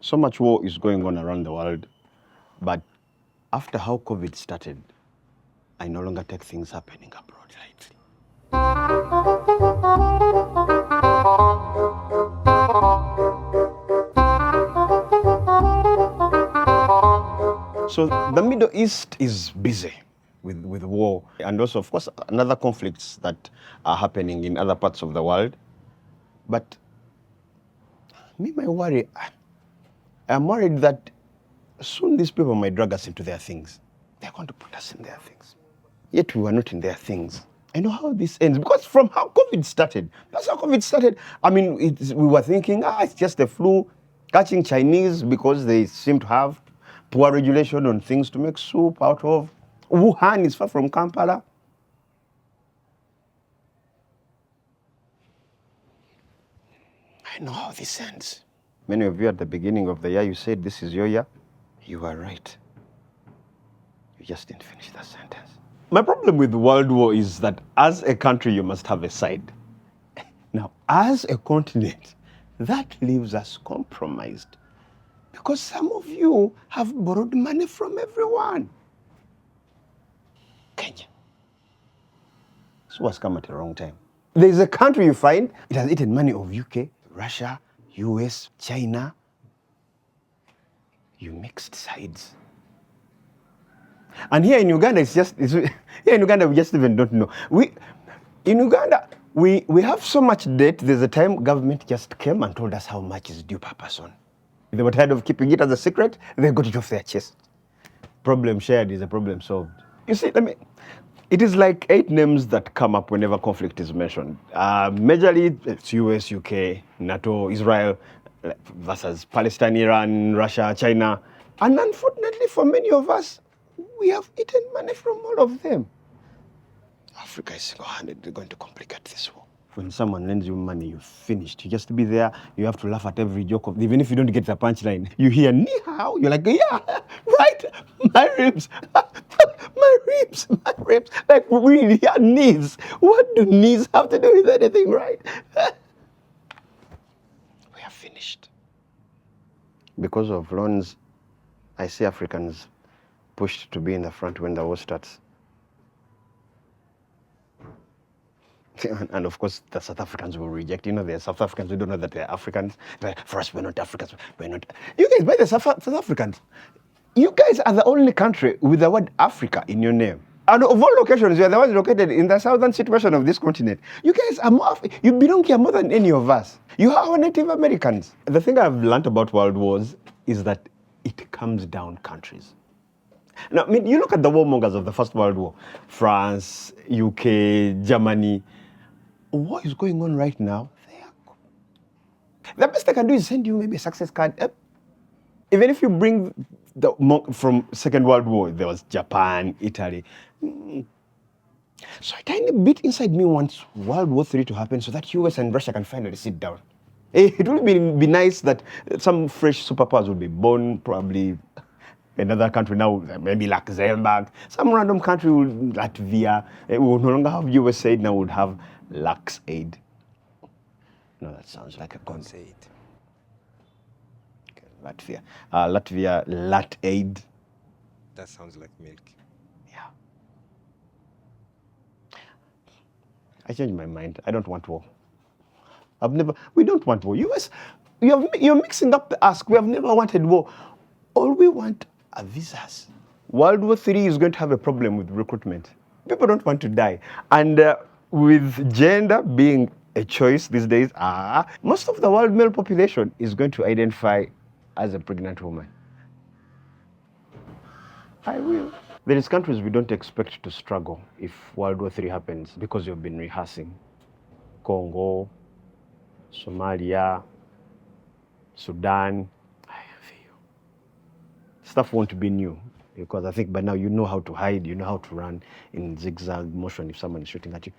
So much war is going on around the world, but after how COVID started, I no longer take things happening abroad lightly. So the Middle East is busy with war, and also, of course, another conflicts that are happening in other parts of the world. But me, my worry, I'm worried that soon these people might drag us into their things. They're going to put us in their things. Yet we were not in their things. I know how this ends, because from how COVID started, that's how COVID started. I mean, we were thinking, it's just the flu, catching Chinese because they seem to have poor regulation on things to make soup out of. Wuhan is far from Kampala. I know how this ends. Many of you at the beginning of the year, you said this is your year. You were right. You just didn't finish that sentence. My problem with world war is that as a country, you must have a side. Now, as a continent, that leaves us compromised. Because some of you have borrowed money from everyone. Kenya. So what's come at the wrong time? There's a country you find, it has eaten money of UK, Russia, US, China. You mixed sides. And here in Uganda, here in Uganda, we just even don't know. In Uganda, we have so much debt. There's a time government just came and told us how much is due per person. They were tired of keeping it as a secret. They got it off their chest. Problem shared is a problem solved. You see, it is like 8 names that come up whenever conflict is mentioned. Majorly, it's US, UK, NATO, Israel, versus Palestine, Iran, Russia, China. And unfortunately for many of us, we have eaten money from all of them. Africa is single-handedly going to complicate this war. When someone lends you money, you're finished. You just be there, you have to laugh at every joke of, even if you don't get the punchline. You hear, ni hao, you're like, yeah, right, my ribs, my ribs. Like, we hear knees. What do knees have to do with anything, right? We are finished. Because of loans, I see Africans pushed to be in the front when the war starts. And of course, the South Africans will reject. You know, they're South Africans, we don't know that they're Africans. But for us, we're not Africans. We're not. You guys, by the South Africans, you guys are the only country with the word Africa in your name. And of all locations, you are the ones located in the southern situation of this continent. You guys are more, you belong here more than any of us. You are our Native Americans. The thing I've learned about world wars is that it comes down countries. Now, I mean, you look at the warmongers of the First World War, France, UK, Germany. What is going on right now? The best I can do is send you maybe a success card. Even if you bring from Second World War, there was Japan, Italy. So a tiny bit inside me wants World War III to happen so that US and Russia can finally sit down. It would be nice that some fresh superpowers would be born, probably another country now, maybe Luxembourg, some random country, Latvia. We will no longer have USA, now we would have Lux Aid. No, that sounds like a God's aid. Okay, Latvia, Lat Aid. That sounds like milk. Yeah. I changed my mind. I don't want war. We don't want war. US, you're mixing up the ask. We have never wanted war. All we want are visas. World War III is going to have a problem with recruitment. People don't want to die. And with gender being a choice these days, most of the world male population is going to identify as a pregnant woman. I will. There is countries we don't expect to struggle if World War III happens because you've been rehearsing. Congo, Somalia, Sudan. I envy you. Stuff won't be new because I think by now you know how to hide, you know how to run in zigzag motion if someone is shooting at you.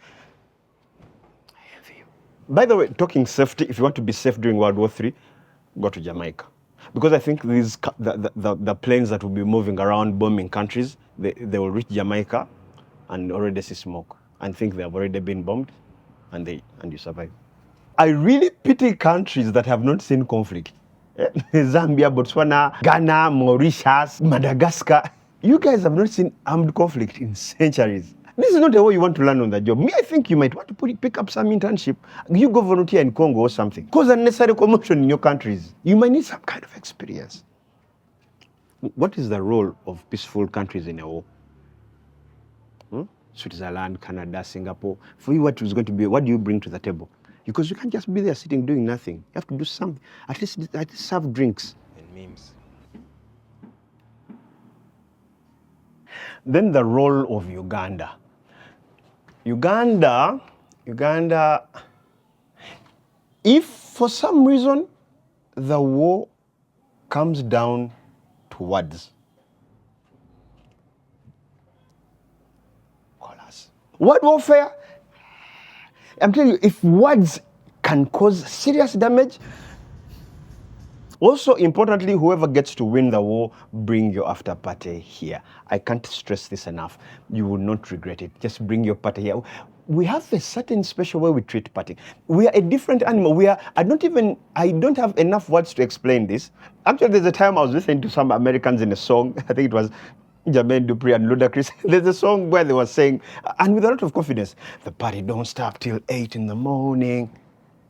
I envy you. By the way, talking safety, if you want to be safe during World War III, go to Jamaica. Because I think the planes that will be moving around bombing countries, they will reach Jamaica and already see smoke and think they have already been bombed and you survive. I really pity countries that have not seen conflict. Zambia, Botswana, Ghana, Mauritius, Madagascar. You guys have not seen armed conflict in centuries. This is not the way you want to learn on the job. Me, I think you might want to pick up some internship. You go volunteer in Congo or something. Cause unnecessary commotion in your countries. You might need some kind of experience. What is the role of peaceful countries in a war? Switzerland, Canada, Singapore. For you, what is going to be? What do you bring to the table? Because you can't just be there sitting doing nothing. You have to do something. At least serve drinks. And memes. Then the role of Uganda. Uganda, if for some reason the war comes down to words, call us. Word warfare, I'm telling you, if words can cause serious damage, also importantly, whoever gets to win the war, bring your after party here. I can't stress this enough. You will not regret it. Just bring your party here. We have a certain special way we treat party. We are a different animal. I don't have enough words to explain this. Actually, there's a time I was listening to some Americans in a song. I think it was Jermaine Dupri and Ludacris. There's a song where they were saying, and with a lot of confidence, the party don't stop till 8 in the morning.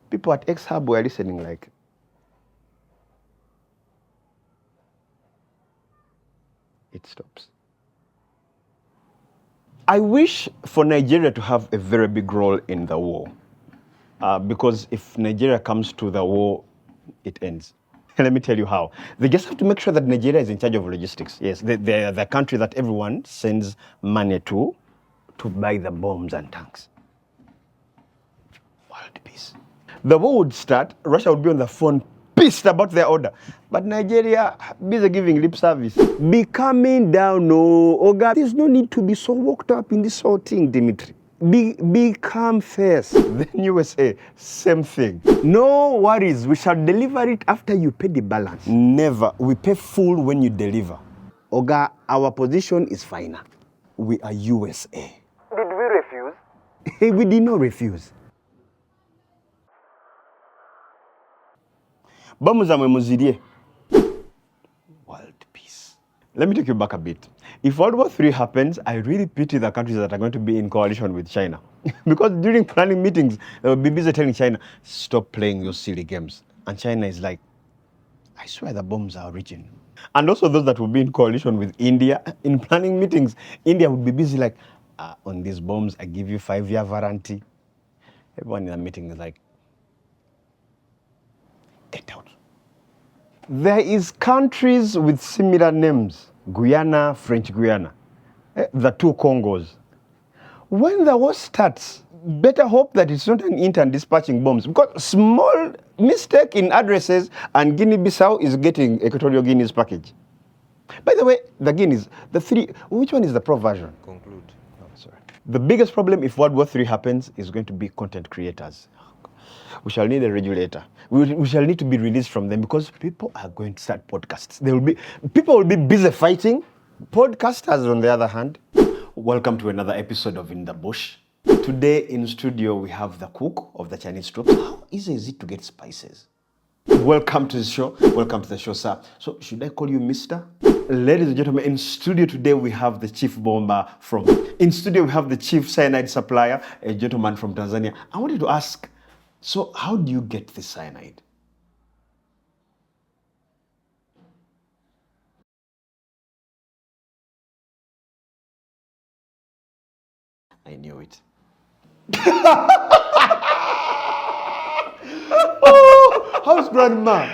People at X-Hub were listening like, it stops. I wish for Nigeria to have a very big role in the war, because if Nigeria comes to the war, it ends. Let me tell you how. They just have to make sure that Nigeria is in charge of logistics. Yes, they're the country that everyone sends money to buy the bombs and tanks. World peace. The war would start, Russia would be on the phone pissed about their order. But Nigeria, busy giving lip service. Be calming down, no. Oga, there's no need to be so worked up in this whole thing, Dimitri. Be calm first. Then USA, same thing. No worries, we shall deliver it after you pay the balance. Never. We pay full when you deliver. Oga, our position is final. We are USA. Did we refuse? We did not refuse. Bamuzamwe muzirie. World peace. Let me take you back a bit. If World War III happens, I really pity the countries that are going to be in coalition with China. Because during planning meetings, they will be busy telling China, stop playing those silly games. And China is like, I swear the bombs are origin. And also those that will be in coalition with India, in planning meetings, India would be busy like, on these bombs, I give you 5-year warranty. Everyone in the meeting is like, get out. There is countries with similar names. Guyana, French Guyana. The two Congos. When the war starts, better hope that it's not an intern dispatching bombs, because small mistake in addresses and Guinea-Bissau is getting Equatorial Guinea's package. By the way, the Guineas, which one is the pro version? Conclude. Oh, sorry. The biggest problem if World War III happens is going to be content creators. We shall need a regulator. We shall need to be released from them because people are going to start podcasts. People will be busy fighting. Podcasters, on the other hand. Welcome to another episode of In the Bush. Today in studio we have the cook of the Chinese troops. How easy is it to get spices? Welcome to the show. Welcome to the show, sir. So should I call you Mr.? Ladies and gentlemen, in studio today we have the chief bomber in studio we have the chief cyanide supplier, a gentleman from Tanzania. I wanted to ask, so how do you get the cyanide? I knew it. Oh, how's grandma?